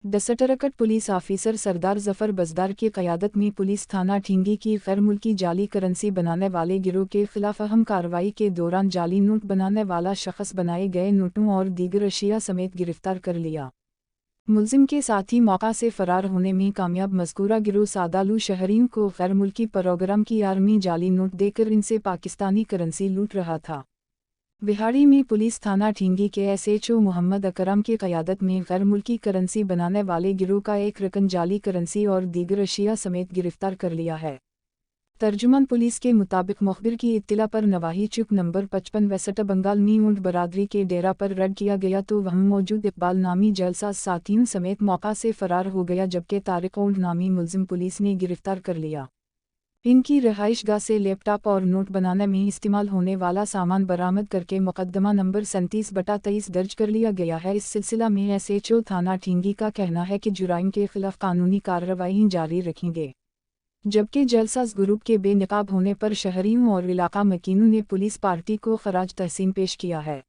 डसटरकट police officer सरदार जफर बजदार की क़यादत में police थाना ठींगी की गैर मुल्की जाली करेंसी बनाने वाले गिरोह के खिलाफ अहम कार्रवाई के दौरान जाली नोट बनाने वाला शख्स बनाए गए नोटों और दीगर अशिया समेत गिरफ्तार कर लिया। मुलजिम के साथी मौका से फरार होने में कामयाब। मज़कूरा गिरोह सादालू शहरियों को गैर मुल्की प्रोग्राम की आर्मी जाली नोट देकर इनसे पाकिस्तानी करेंसी लूट रहा था। बिहाड़ी में पुलिस थाना ठींगी के SHO मोहम्मद अकरम की क़यादत में गैर मुल्की करेंसी बनाने वाले गिरोह का एक रकन जाली करेंसी और दीगर अशिया समेत गिरफ्तार कर लिया है। तर्जुमान पुलिस के मुताबिक मुखबिर की इत्तला पर नवाही चुप नंबर 55 वेस्ट बंगाल में ऊंट बरादरी के डेरा पर रेड किया गया तो वहां मौजूद इकबाल नामी जलसाज साथियों समेत मौका से फरार हो गया, जबकि तारिक ऊंट नामी मुलजिम पुलिस ने गिरफ्तार कर लिया। इनकी रिहाइशगाह से लैपटॉप और नोट बनाने में इस्तेमाल होने वाला सामान बरामद करके मुकदमा नंबर 37/23 दर्ज कर लिया गया है। इस सिलसिला में SHO थाना ठींगी का कहना है कि जुराइम के खिलाफ कानूनी कार्रवाई जारी रखेंगे, जबकि जलसाज ग्रुप के बेनकाब होने पर शहरियों और इलाका मकीनों ने पुलिस पार्टी को खराज तहसीन पेश किया है।